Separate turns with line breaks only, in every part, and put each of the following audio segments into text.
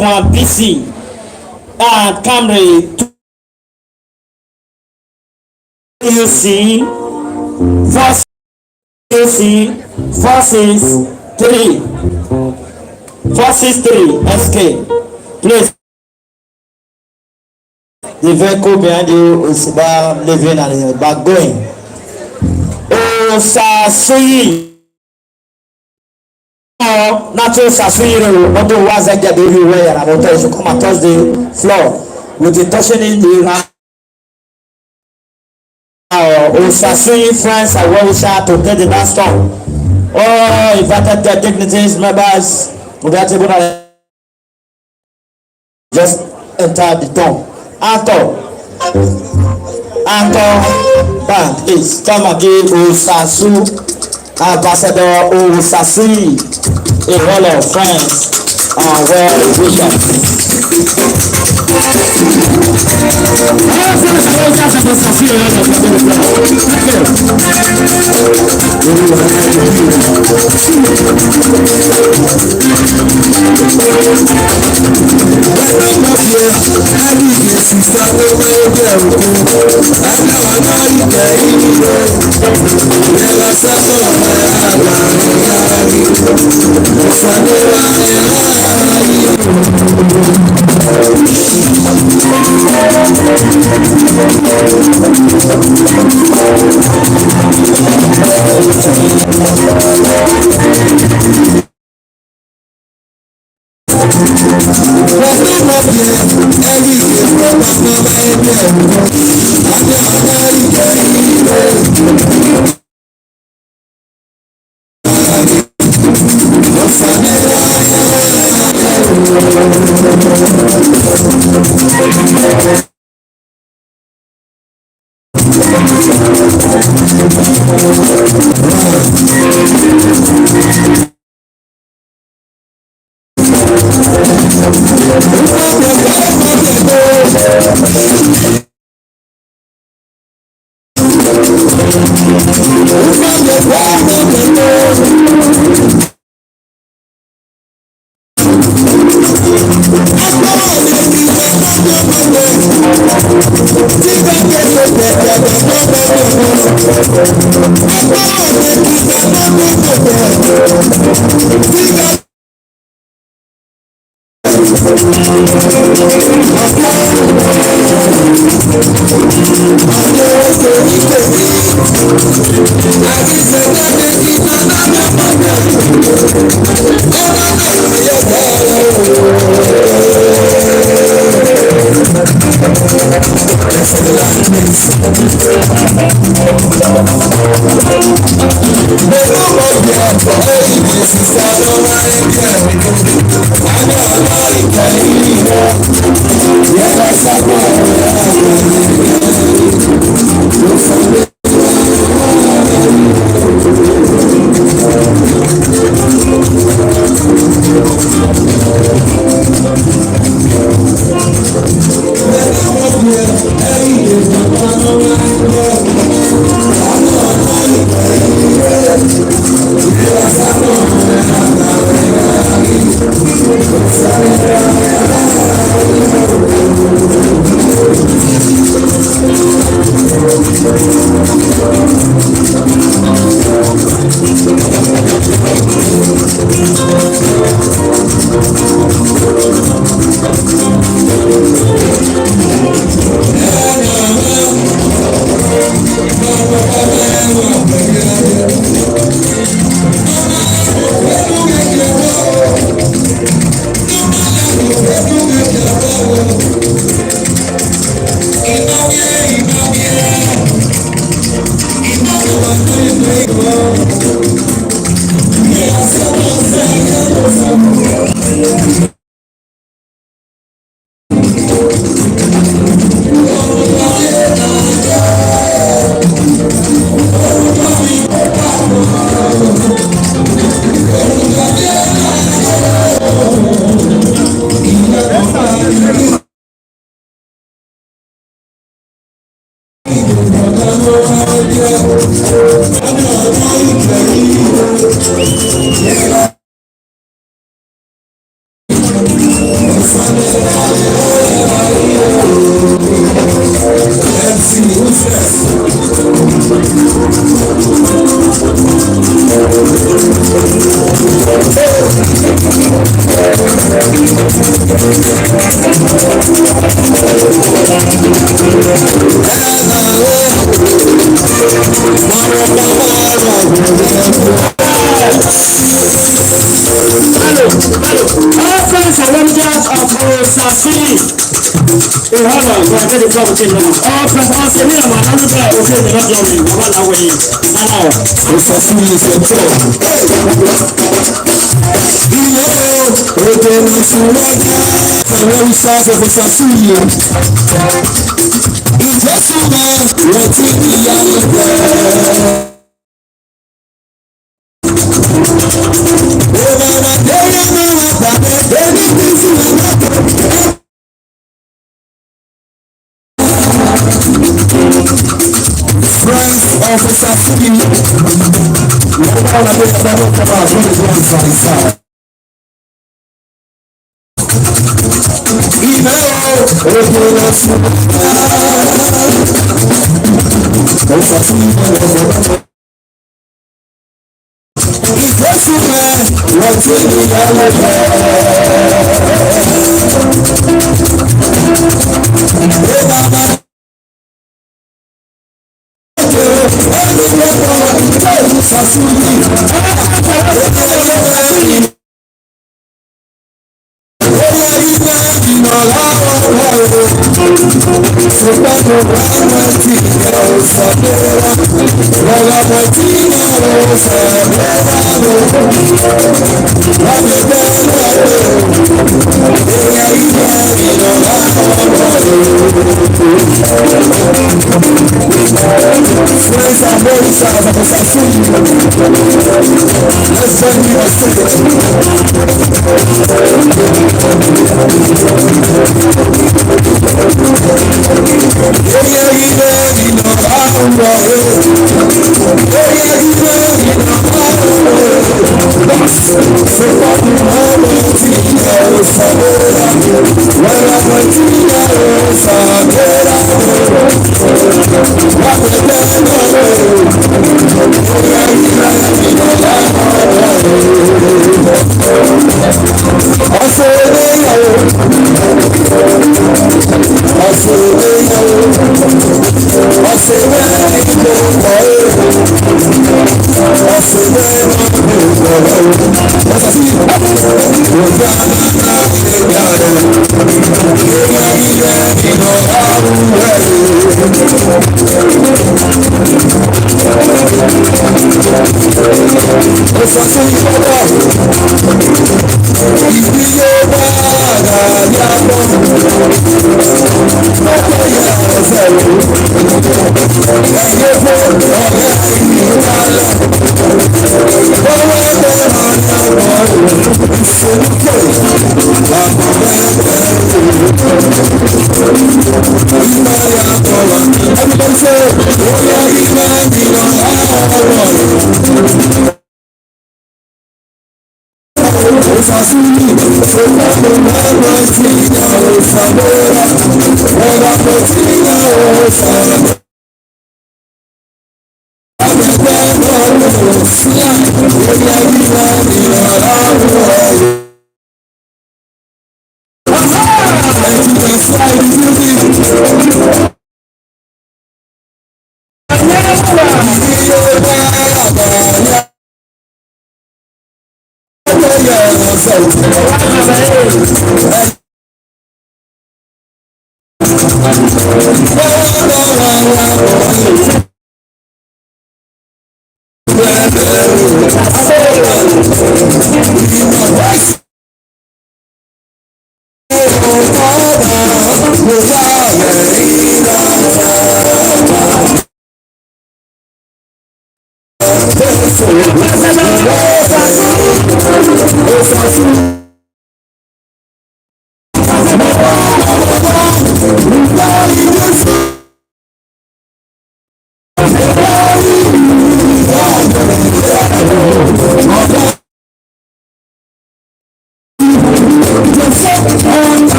one BC and Camry UC forces 3 SK. Please. The vehicle behind you is about living and about going. Osasuyi. Natural Sasuyi, not the ones that get everywhere, and I should come and touch the floor with the touching in the Osasuyi friends are well wished to get the dance song. Oh, invited their dignitaries, members, with that table, just enter the tomb. Anchor band, please come and give Osasu Ambassador Osasuyi a wall of friends and well wishes.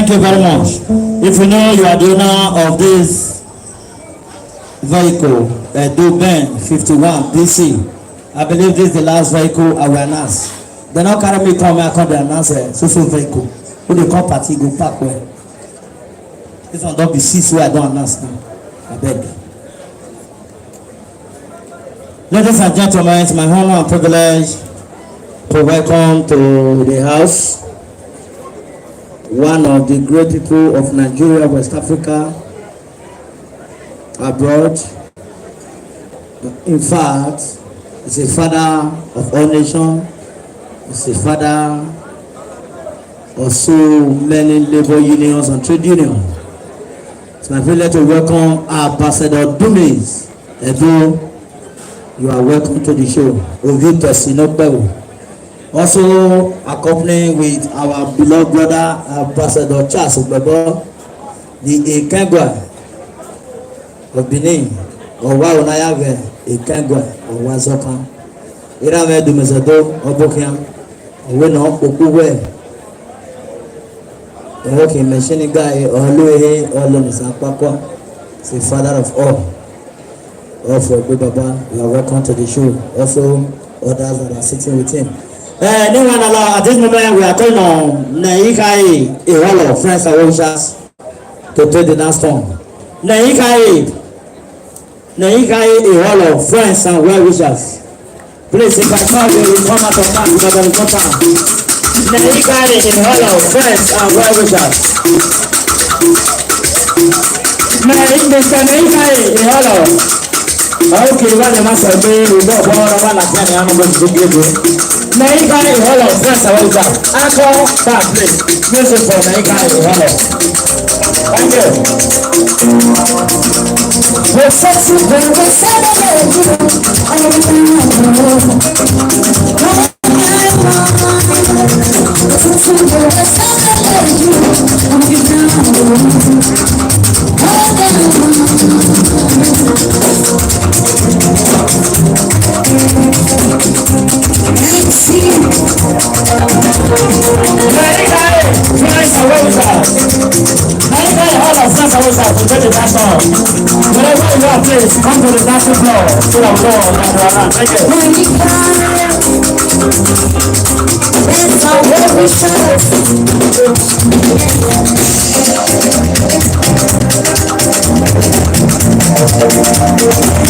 Thank you very much. If you know you are the owner of this vehicle, Doben 51 DC, I believe this is the last vehicle I will announce. They now carry me come here, come announce a social vehicle. Who they come party go park where? This one don't be six where I don't announce now. I beg. Ladies and gentlemen, it's my honor and privilege to welcome to the house one of the great people of Nigeria, West Africa, abroad. In fact, he's a father of all nations. He's a father of so many labor unions and trade unions. It's my privilege to welcome Ambassador Dumis Edo. You are welcome to the show. Ovito Sinopeu. Also accompanying with our beloved brother Ambassador Charles Ogbebo, the Ekengwa of Benin, Owa Onayave Ekengwa Owa Zokan. Irame Dumis Edo Obokian. We know Okuwe. Okay, mentioning guy Oluhe Olonisapakwa, the father of all. Also, Baba, you are welcome to the show. Also, others that are sitting with him. Anyone allow at this moment we are turning on Naikai, a hall of friends and wishers to take the dance song. Naikai, a hall of friends and well wishers. Please, if I call you, you come out of that because there is no time. Naikai, a hall of friends and well wishers. Mr. Naikai, a hall of. Okay, what the master be, we don't want to run again. I'm going to give you. Naikai, a hall of friends and well wishers. Uncle, that please. Music for Naikai, a hall of. Thank you. We're sexy, we're celebrating. Wherever you are, please come to the dancing floor. So that we go on. Thank you. That's our way we shout.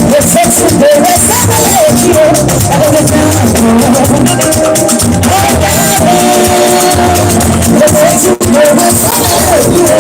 The sexy boy is celebrating you. The sexy boy is celebrating you.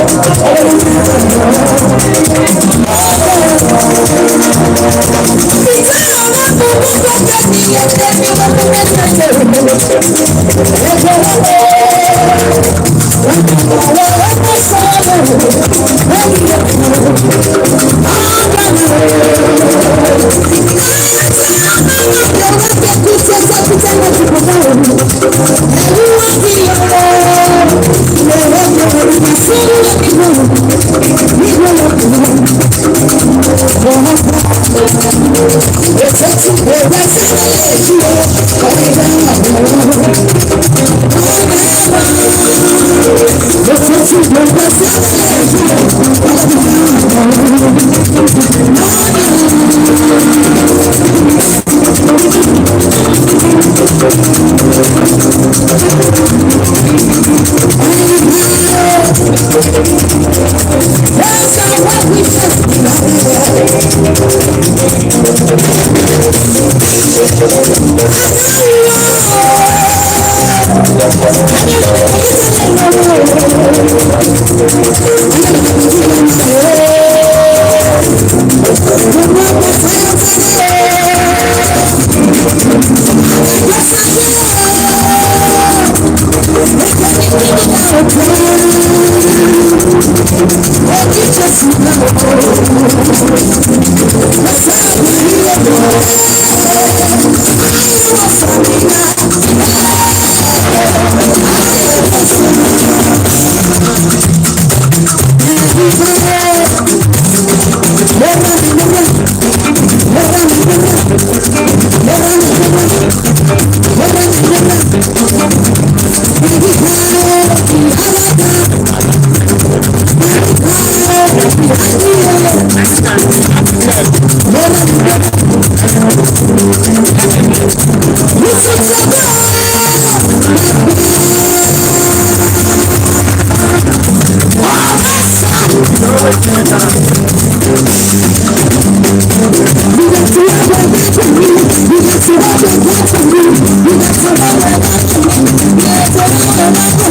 You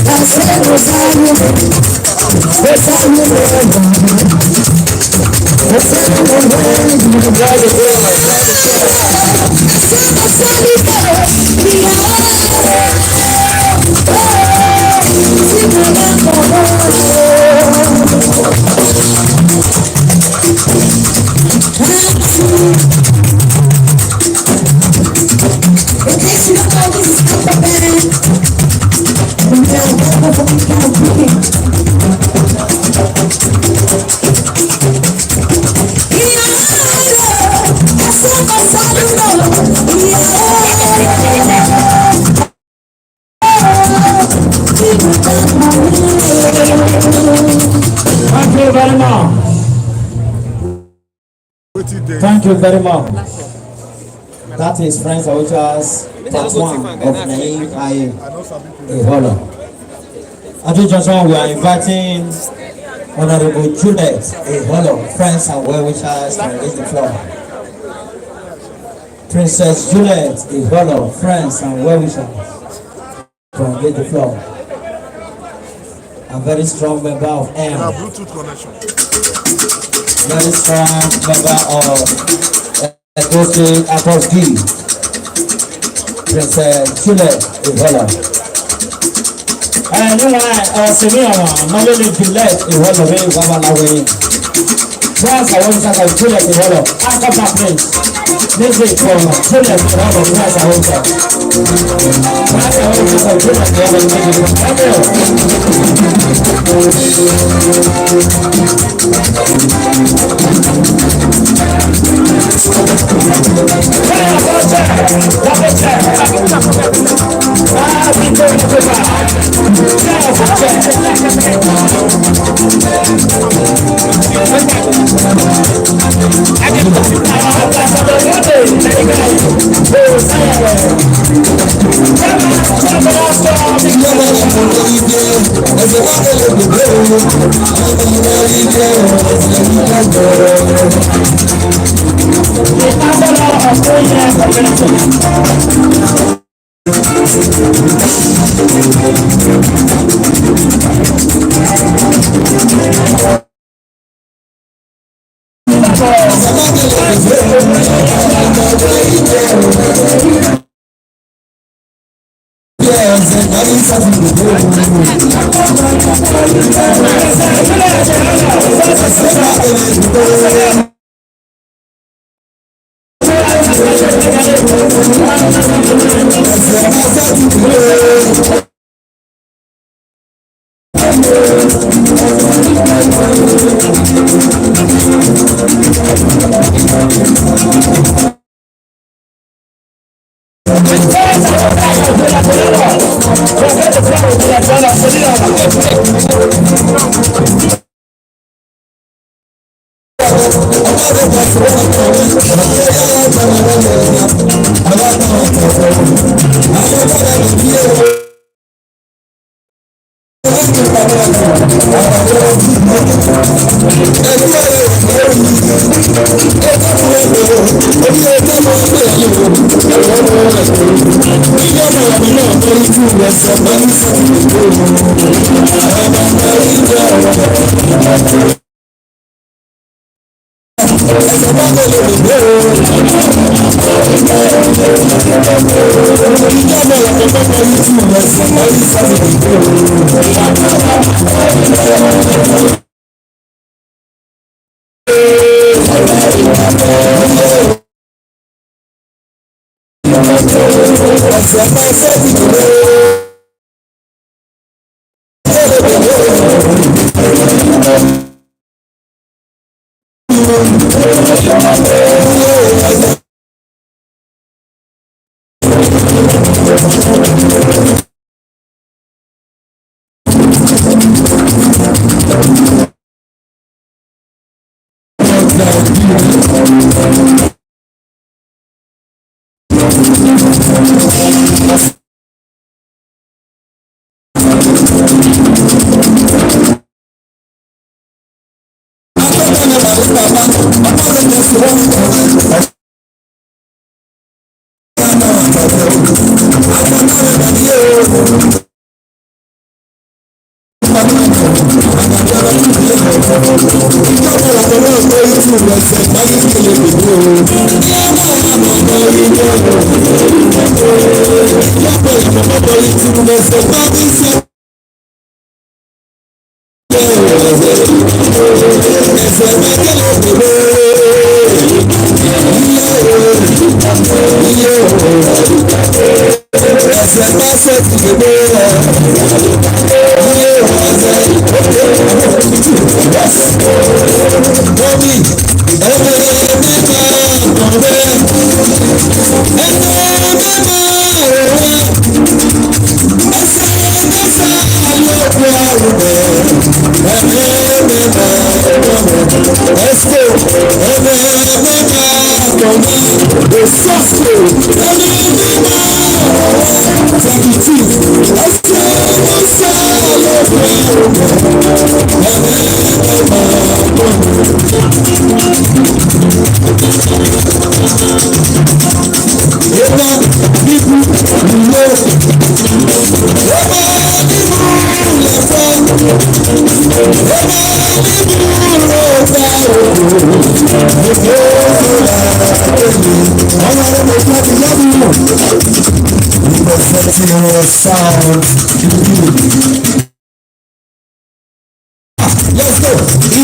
I said
Thank you very much. That is Friends Awucha's part 1 of Naim Aye Eholo. Adu Johnson, we are inviting Honorable Juliet Eholo, Friends and Well-wishers, to engage the floor. Princess Juliet Eholo, Friends and Well-wishers, to engage the floor. A very strong member of M.
Bluetooth connection.
Very strong member of Echo State Apostle, Princess Juliet Eholo. Níwọ̀n ọ̀sẹ̀ ní àwọn ọmọlẹ́lẹ̀ Juliet Eholo wí wàhálàwé. France àwọn oníṣàkà Juliet Eholo Akọ́pà Prince music from Juliet Eholo France àwọn oníṣàkà. France àwọn oníṣàkà Juliet Eholo Let's go. The soft thank you, chief. Let's go. Sound. Let's go.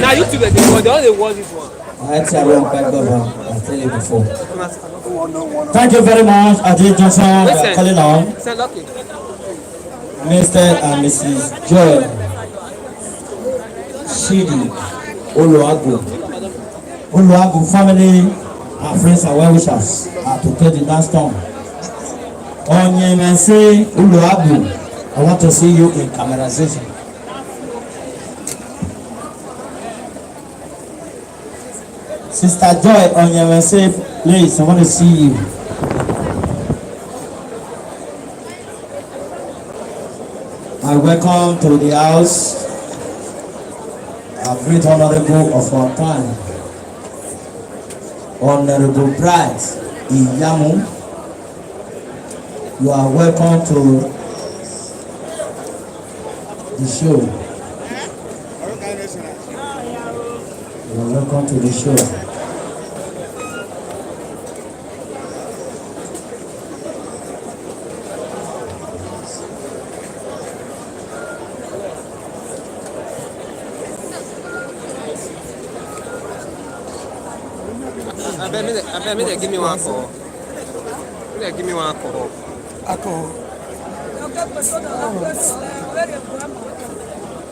Now YouTube they only watch this one.
I tell you, I tell you before. Thank you very much, Ajay Johnson. We are calling on Mr. and Mrs. Joy Shidi Oluagu family and friends and well wishers are to play the dance song. Onyemense Oluagu, I want to see you in camerazation. Sister Joy Onyemense, please, I want to see you. I welcome to the house a great honorable of our time, Honorable Bright Iyamu. You are welcome to the show. You are welcome to the show.
I bet give me one call. Give me one call.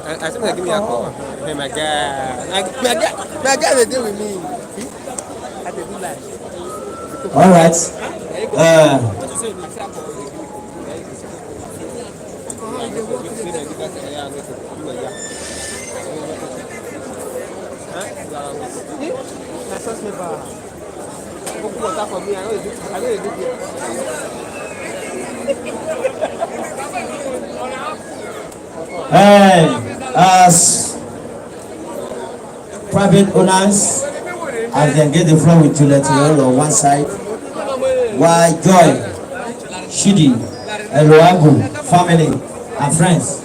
I think they give me a call. Hey, my guy, they deal with me.
All right. As private owners, I can get the floor with Juliet on one side, while Joy Shidi Oluagu family and friends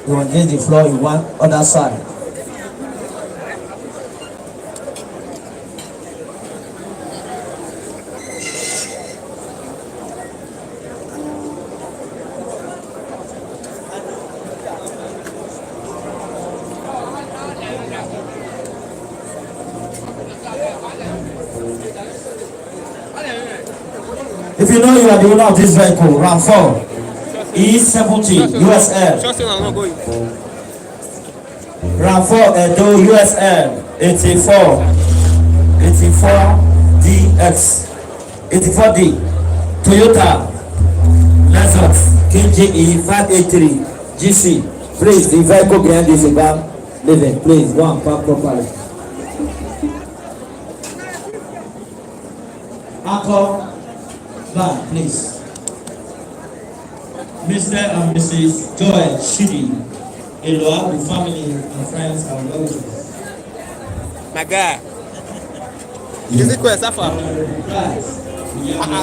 they will get the floor in one other side. If you know you are the owner of this vehicle, RAM4 E70 USL, RAM4 Edo USL 84DX 84D Toyota Lexus KJE 583 GC. Please, the vehicle behind this about living. Please go and park properly. Uncle, man, please. Mr. and Mrs. Joy Shidi Oluagu family and friends and relatives.
My guy. Easy quest, Afa.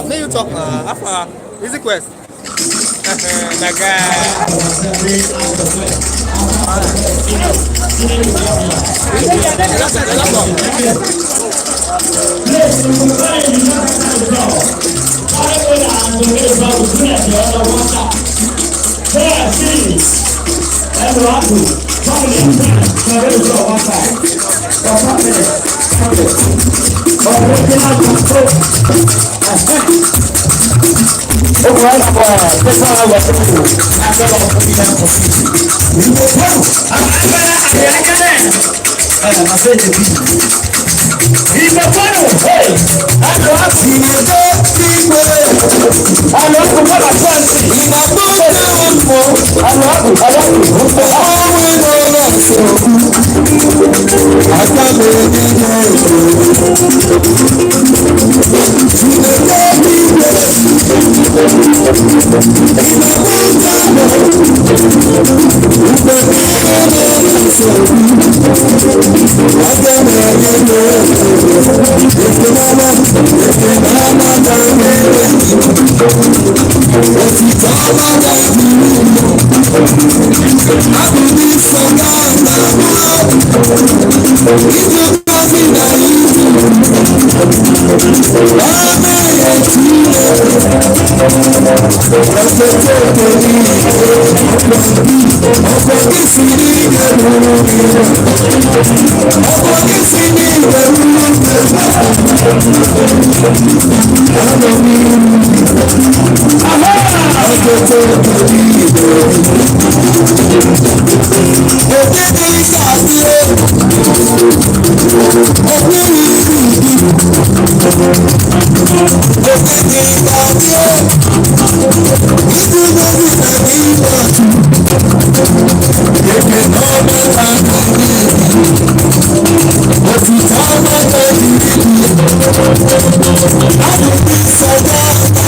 May you talk, Afa. Easy quest. My guy.
This one I was doing. I don't know what we have to see. We go through. I said the people. Ìgbà fọ́nù àlọ́ àti ìgbà gbígbé àlọ́ àti bọ́lá fọ́ọ̀sì ìgbà tó dáhùn mọ́ àlọ́ àti ọwọ́ ìlú ọ̀nà ìṣòro àgbàgbé nínú ìgbà gbígbé ìgbà tó dáhùn ìgbà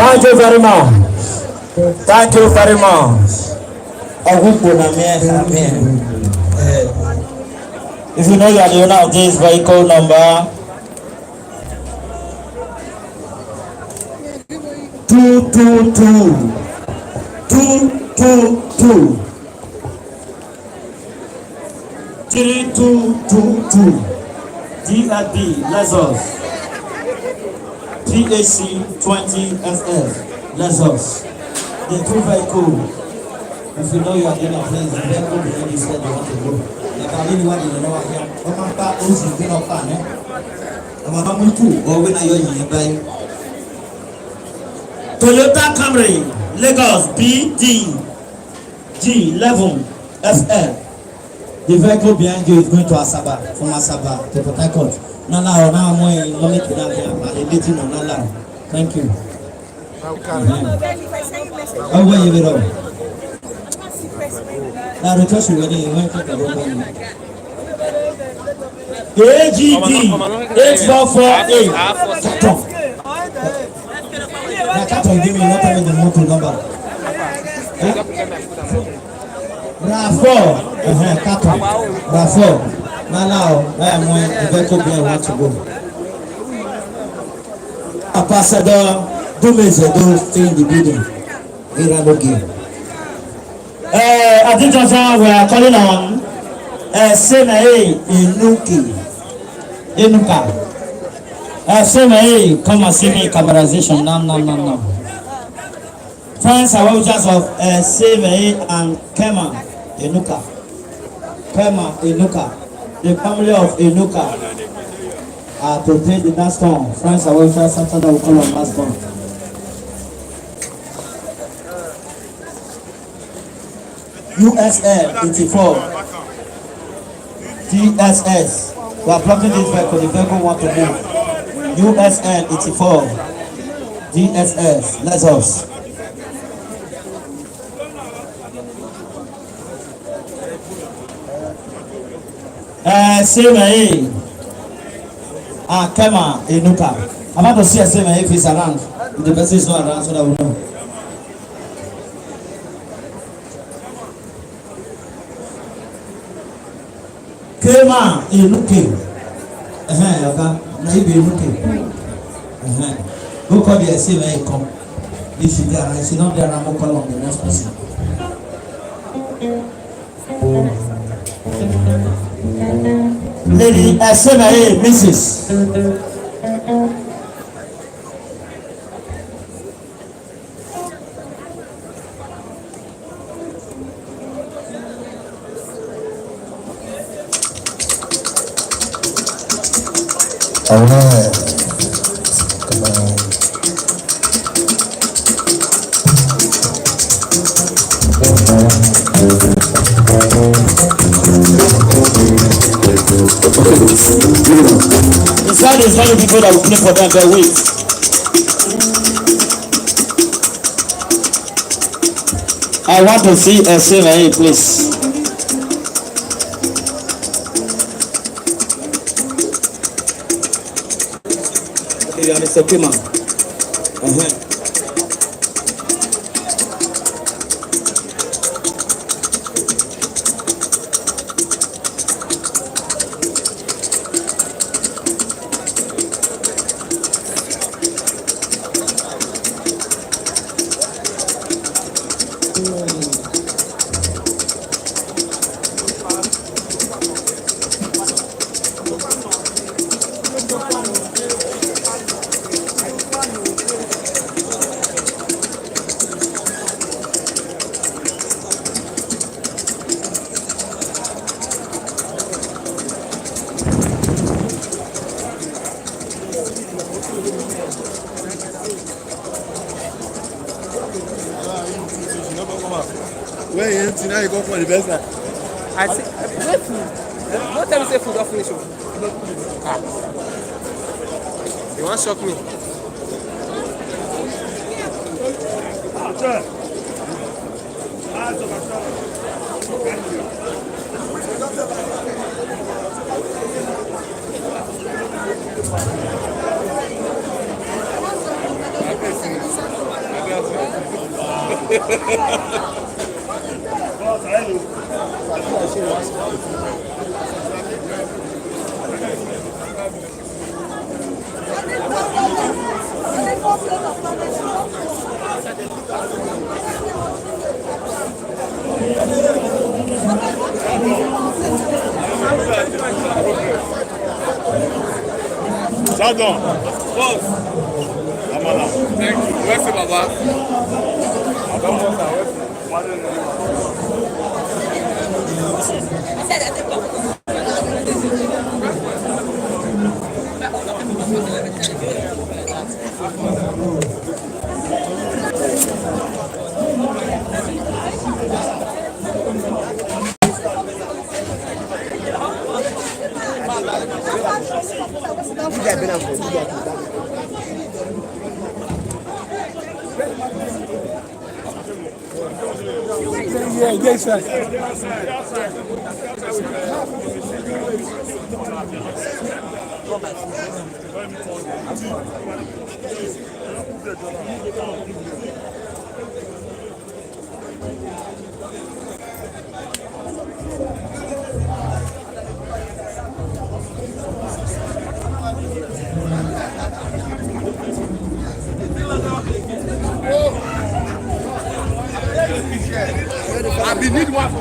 Thank you very much. Thank you very much. If you know you are the owner of this vehicle number 222 3222 DRB Lexus PAC 20SF Lexus. The two vehicle. If you know you are in a place, the vehicle behind you said they want to go. Like I really want to know what I am. What my car owns is being up on it. I'm not going to or when I hear by Toyota Camry Lagos BDG 11 FL. The vehicle behind you is going to Asaba, from Asaba to Port Harcourt. Nala, now I'm going to meeting on Nala. Thank you. How are you? Now, the question when you went to the room. AGD 8448. I can't give me not having the motor number. RAV4, RAV4. Now, I am when the vehicle behind want to go. Ambassador Dumezedo stay in the building. Attention, we are calling on Semae Inuka. Semae, come and see me camerazation. No. Friends are watchers of Semae and Kema Inuka. The family of Inuka are to take the last one. Friends are watchers, Saturday will call on last one. USL 84 DSS. We are blocking this vehicle. The vehicle want to move. USL 84 DSS. Let's us. Semae Kema Inuka. I'm about to see a Semae if he's around. If the person is not around, so that we know. Kema Inuke. Okay. Now you be Inuke. Who call the Semae come? If she there, if she not there, I'm going to call on the next person. Lady Semae, Mrs.
All right. Come on.
Inside is many people that will play for them, but wait. I want to see a Semae, please. Okay, you are Mr. Kema.
When you empty now, you go for the best time.
I see. Wait food. Don't tell me say food don't finish. Ah. You want to shock me?
Pardon. Boss. Amala. Thank you. Merci, Baba.
Yes, sir.
I need one.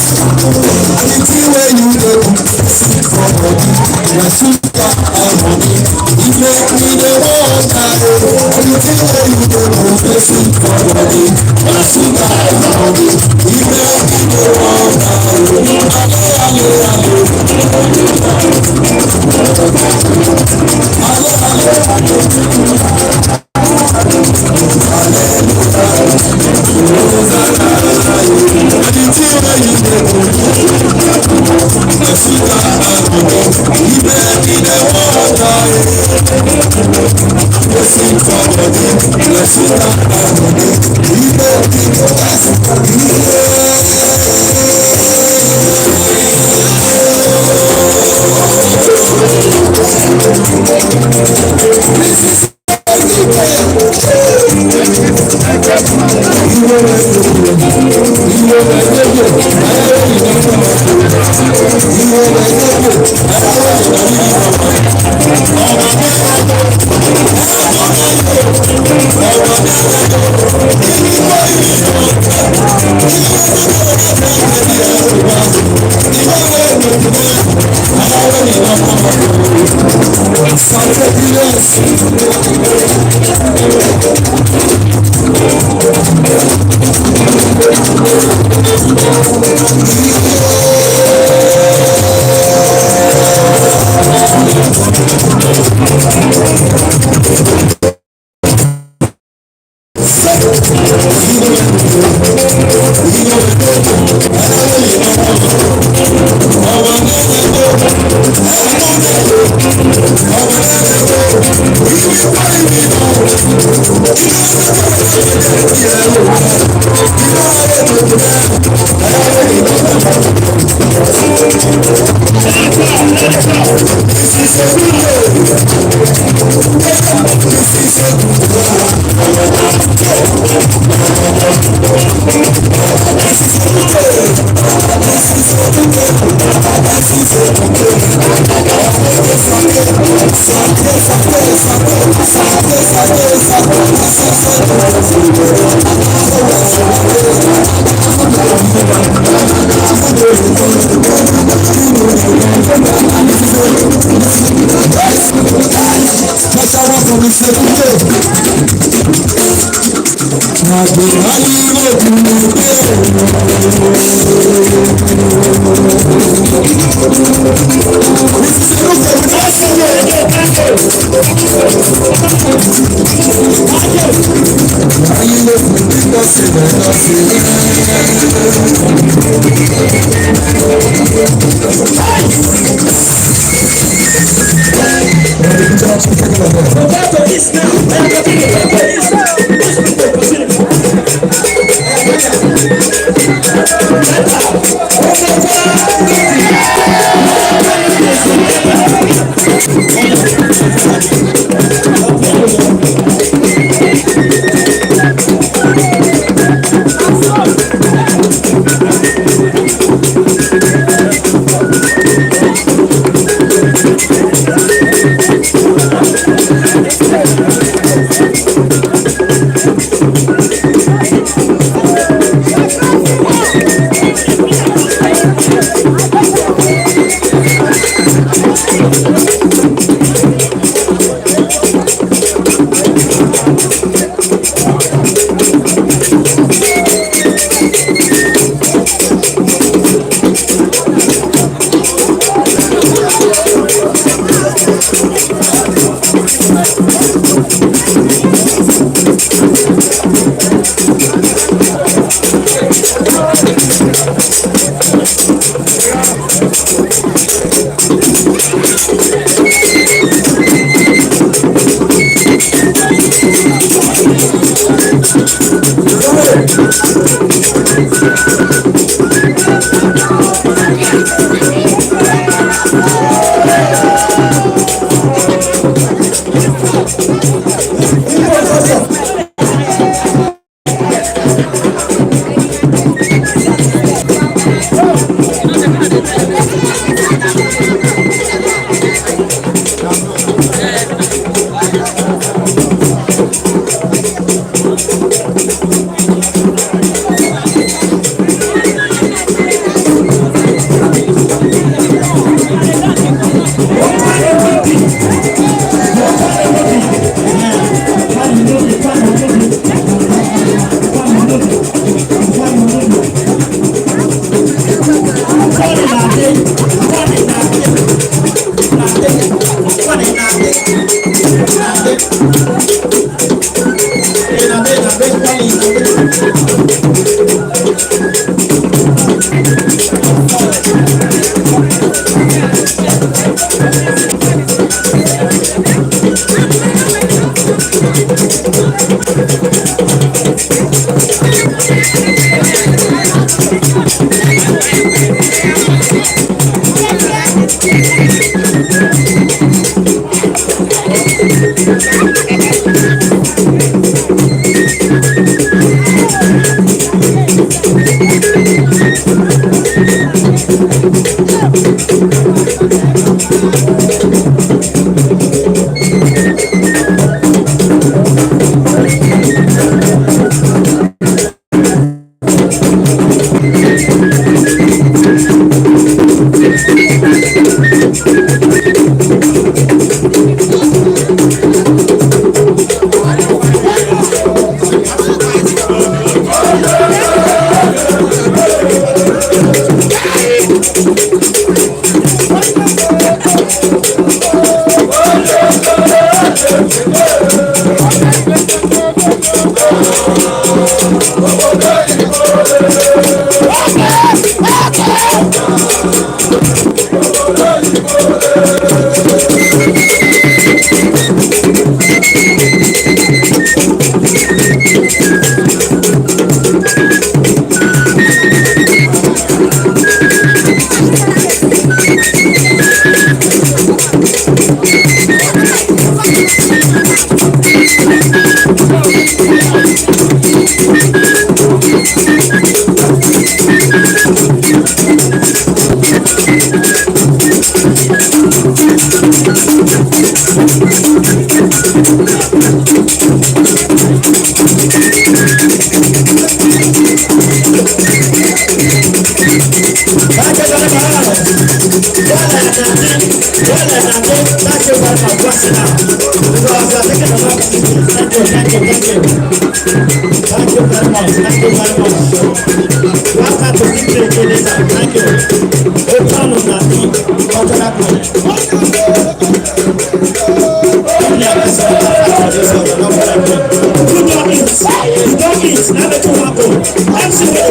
Anything where you go, seek for body. Your sugar and money. If you need the water, anything where you go, seek for body. Your sugar and money. If you need the water, Thank you very much. Thank you very much. What's it now? Because you're taking a lot of people. Thank you. Thank you very much. Welcome to Victory Laser. Thank you. Open on that thing. Cultural project. You don't eat. Now let you happen. I'm seeing it.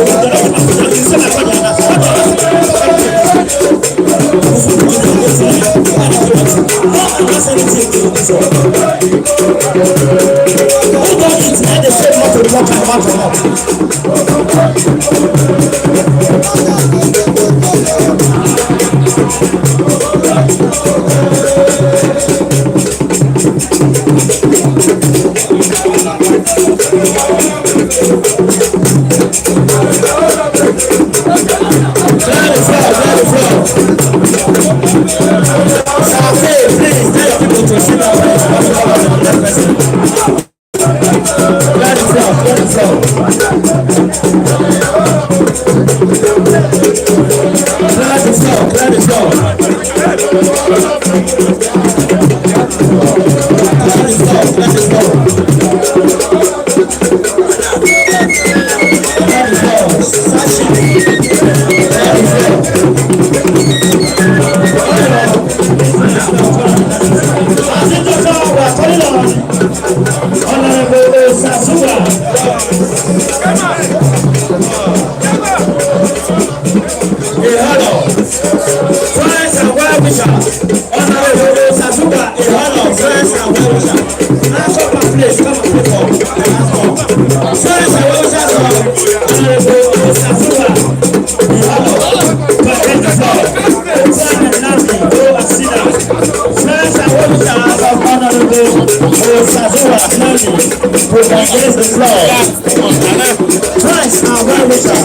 Christ, our well-wisher,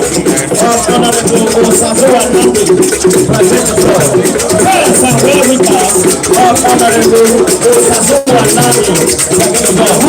of Honorable Osafo Nandi, present the floor. Christ, our well-wisher, of Honorable Osafo Nandi, present the floor.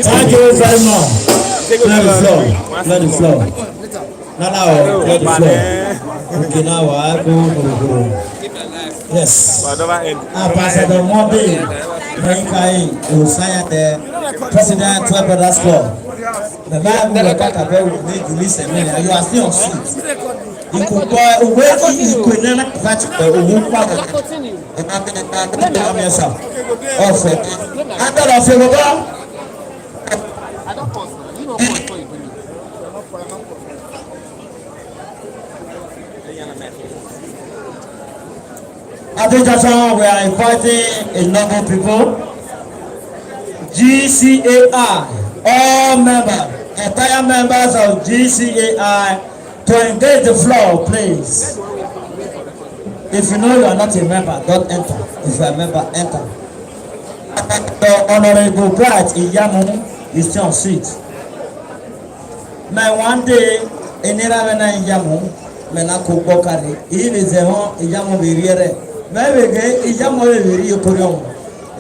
Thank you very much. Clear the floor. Clear the floor. Now, clear the floor. Okay, now I go. Yes. Ambassador Mobi, Menkai, Osaya, the President, 12 Brothers Club. The man who got a very big release, and you are still on seat. You could go away, you could never catch the I don't feel I think that's how we are inviting a number of people. GCAI, all members, entire members of GCAI to engage the floor, please. If you know you are not a member, don't enter. If you are a member, enter. The Honorable Bright Iyamu is still on seat. My one day, Enira Iyamu, Menako Bokari, he is a home Iyamu Viriere. Maybe Iyamu Viri Purion.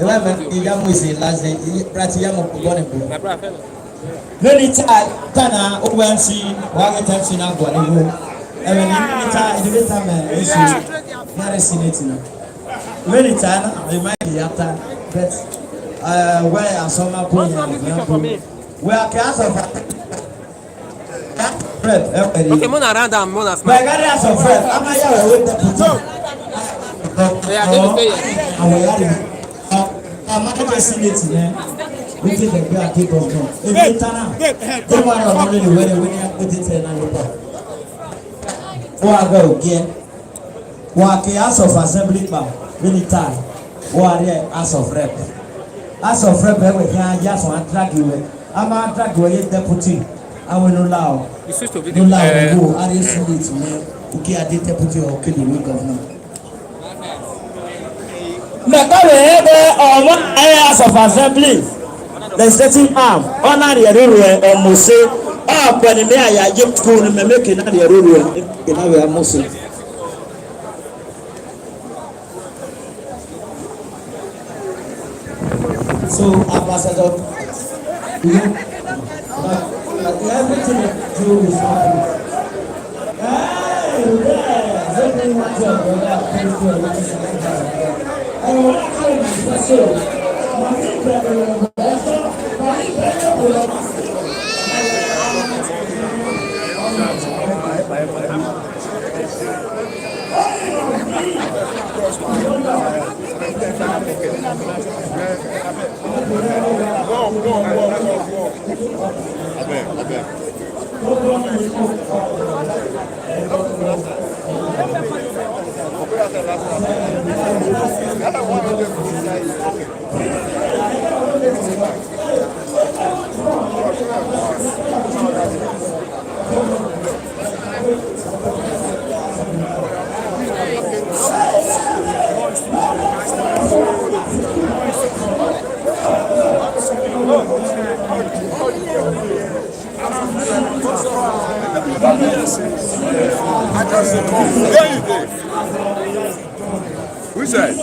Iyamu is a last day, Bright Iyamu Pugonibu. Many Tana, OMC, Wagatam Sina Guanibu. And when you time, issue, not Senate. Many times, they might be after, but where are some of them? We are cast of okay, Mona Randam, Mona Smith. I got us of Fred. I'm not with the Amaka Senate ne we take the guy keep on come. Every time they want to run the way when you put it in and look up. Wa go again. Wa ke House of Assembly ba many time. Wa there House of Rep. House of Rep we can just one track you. Ama track we deputy. I will no allow. No allow go area Senate ne. Okay, I did deputy or kill the governor. Areas of assembly, the setting arm, honor the rule and Mose, when the mayor Jim school and making the rule in our Mose. So, Ambassador, everything you do is happening.
Who said?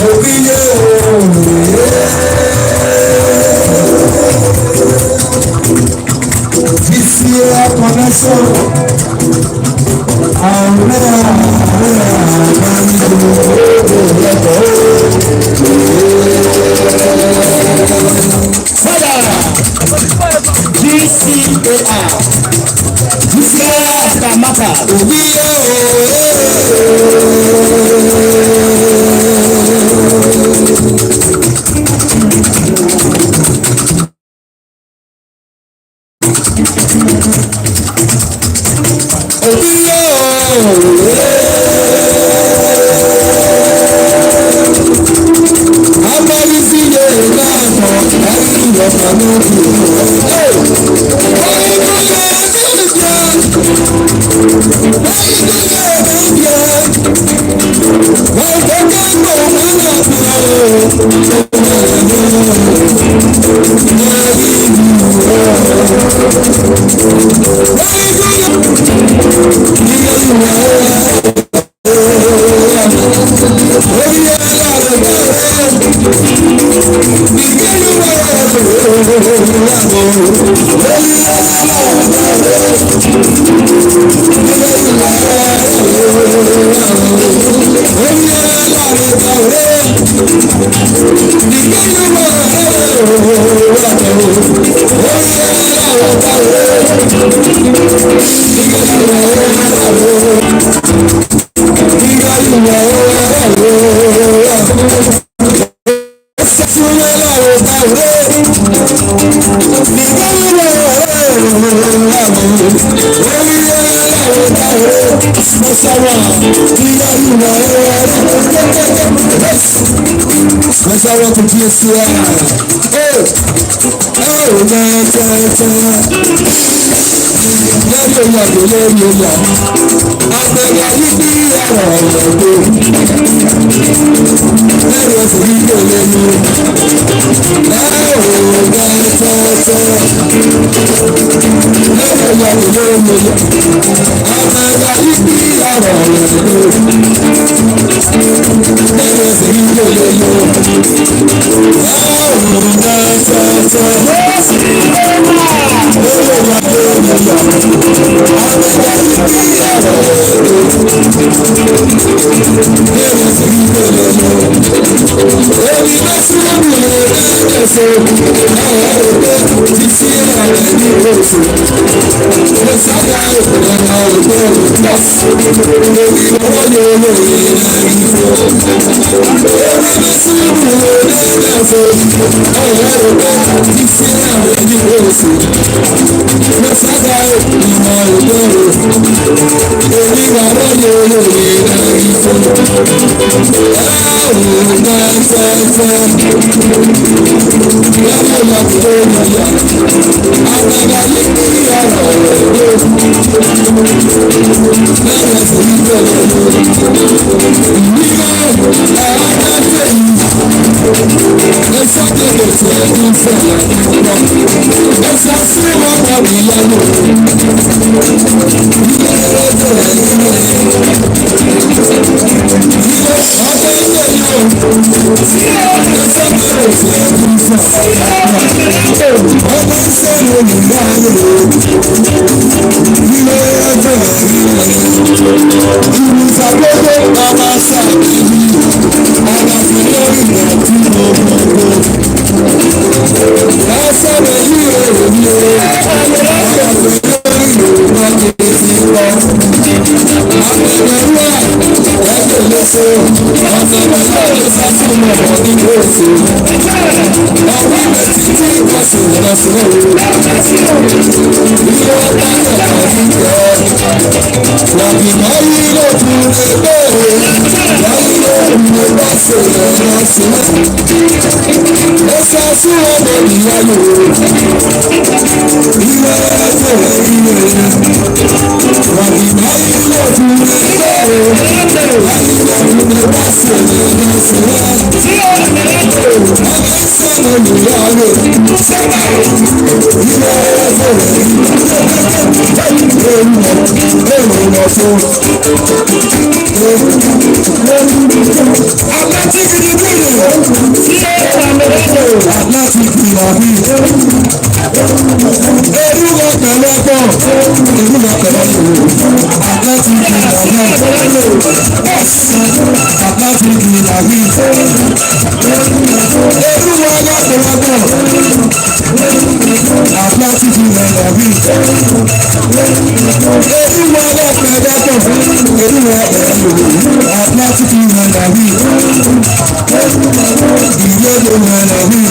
Oh, yeah.
Àpáti ìlà yìí. Olúwa lọ́pọ̀lọpọ̀. Àpáti ìlà yìí. Olúwa lọ́pọ̀lọpọ̀. Olúwa àpáti ìlà yìí. Ìyẹ́ ló wà lọ́wọ́.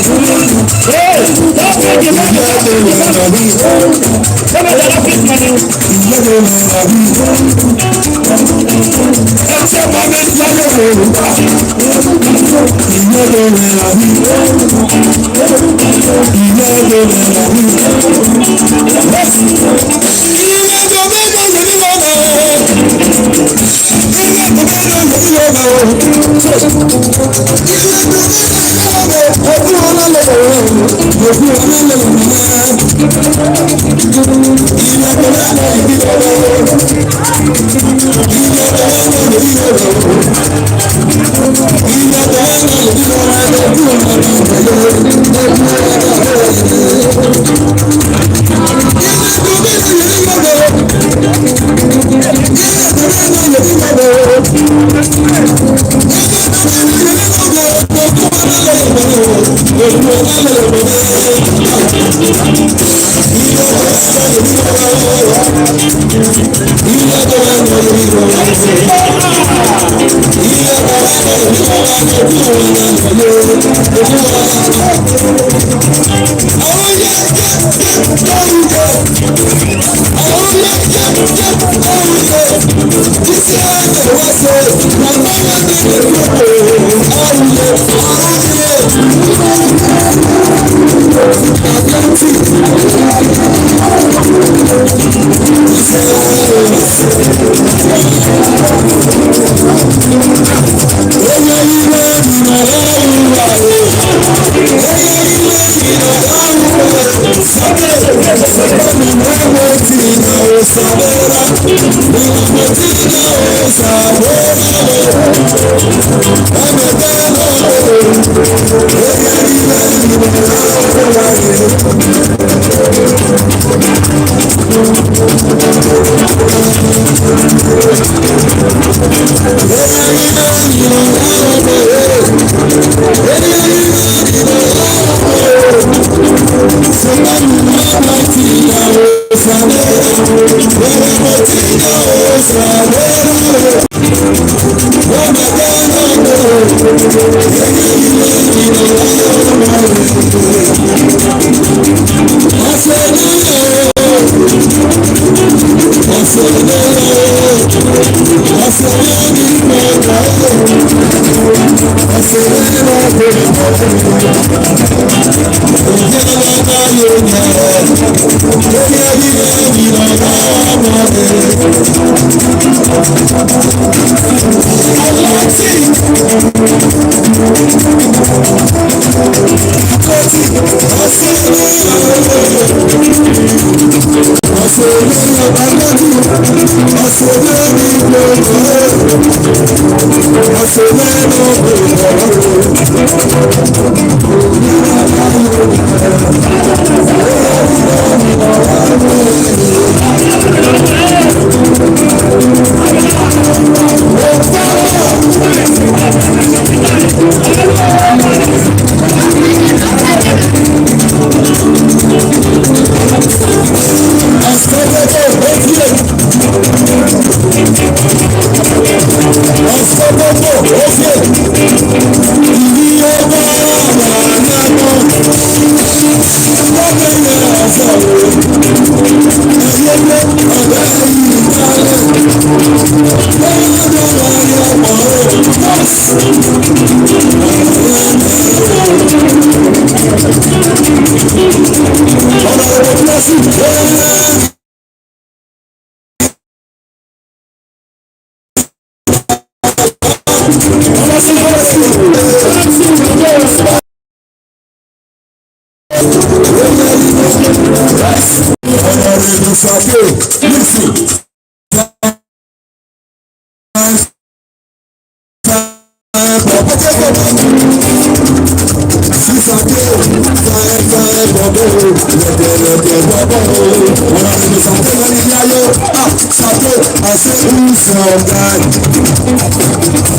I say who's your God?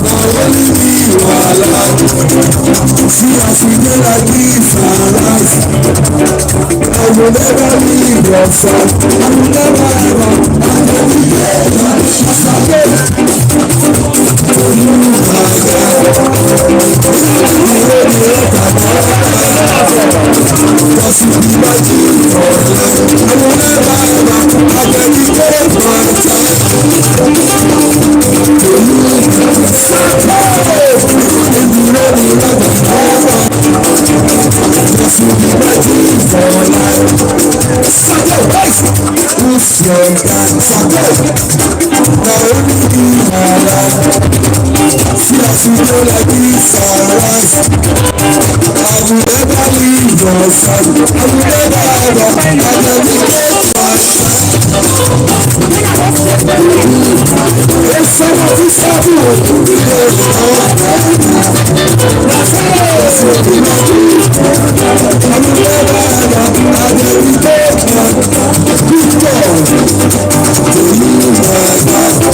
Now only me you are alive. See as we dey like this and rise. I will never leave your side. I will never ever. I will be there. As I go to you, my God. You know the earth and cause you be my king for life. I will never ever. I dedicate my time to you. You know the earth and cause you be my king for life. Who's your God? Now only me my life. See as you go like this alright. I will never leave your side. I will never ever. I dedicate my time. If some of you said you would be there, I will never ever. I dedicate my good God to you, my God.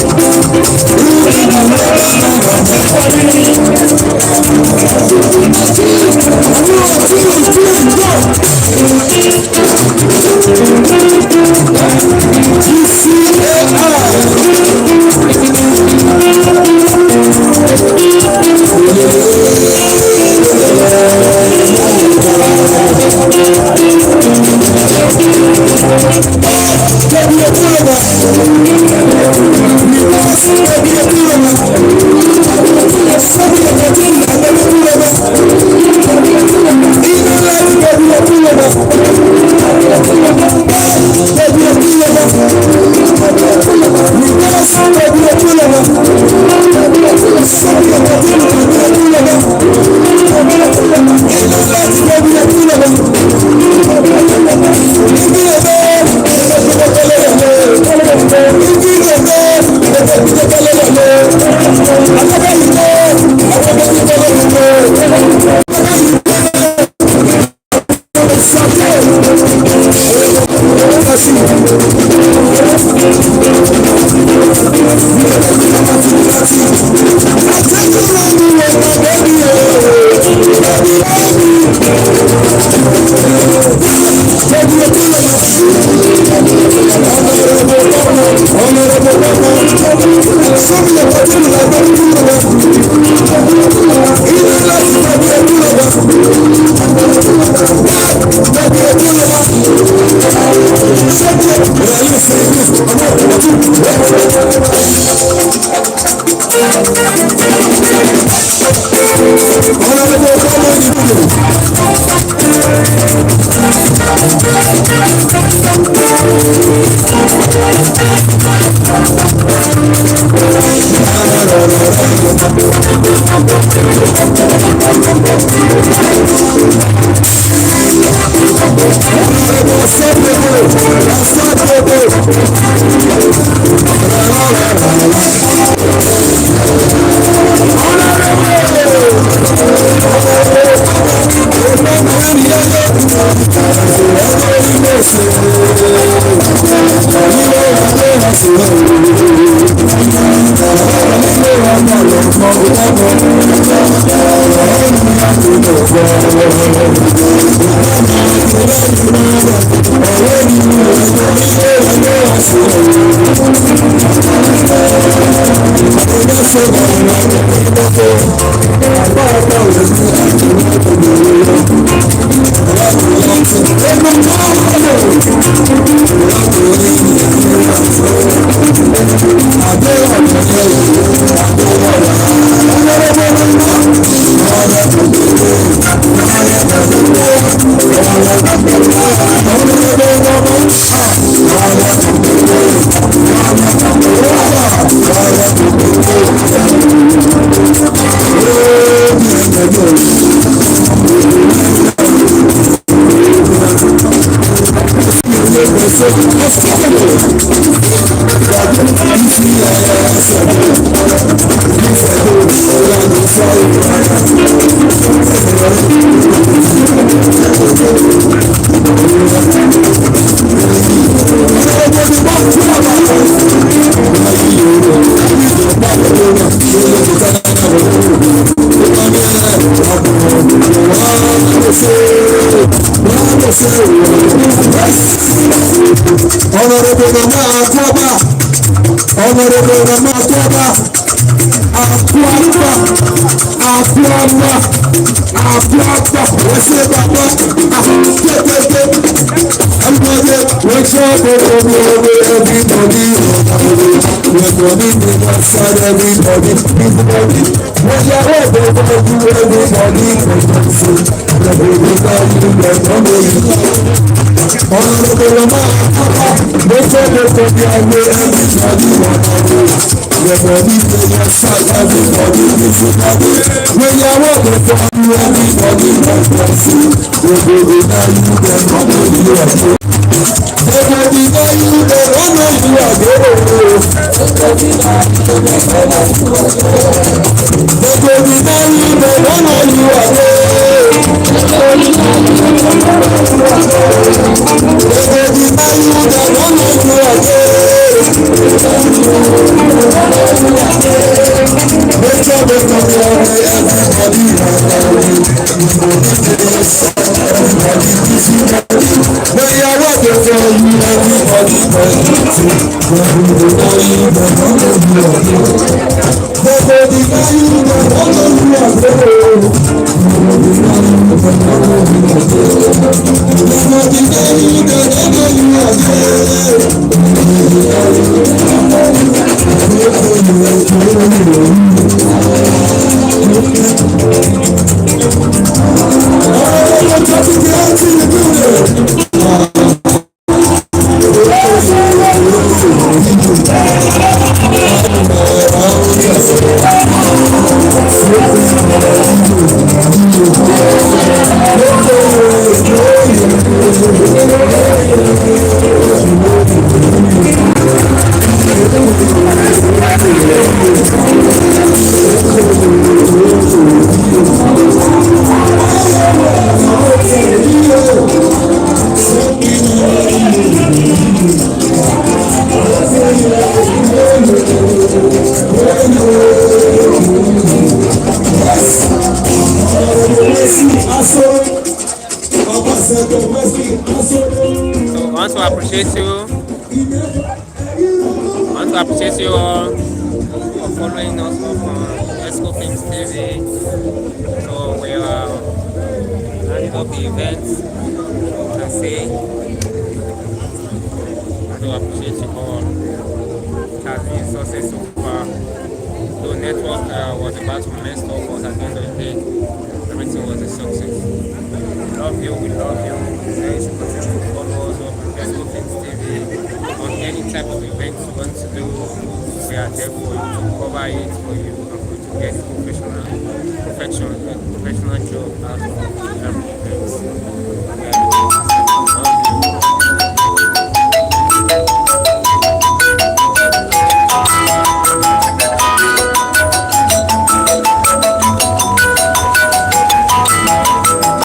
Honorable Mama Akwaba, Honorable Mama Akwaba, Akwaba, what's your Baba? Everybody, what's your everybody, everybody, what's your Honorable Mama, make sure they put the away everybody everybody play your side, everybody everybody. When you walk the front, everybody wants to see. Everybody know you, they don't know you are good. Everybody know you, they don't know you are good. Everybody know you, they don't know you are good. Everybody know you, they don't know you are good. Everybody know you, they don't know you are good. Everybody know you, they don't know you are good. Make sure they come your way, everybody when you are working for you, everybody
appreciate you all for following us on Esco Films TV. So we are running up the event. You can see. I do appreciate you all. It has been success so far. The network was about to mess up, but at the end of the day, everything was a success. We love you. You should continue to follow us on Esco Films TV. On any type of event you want to do, we are there for you to cover it for you and for you to get professional job out of every event.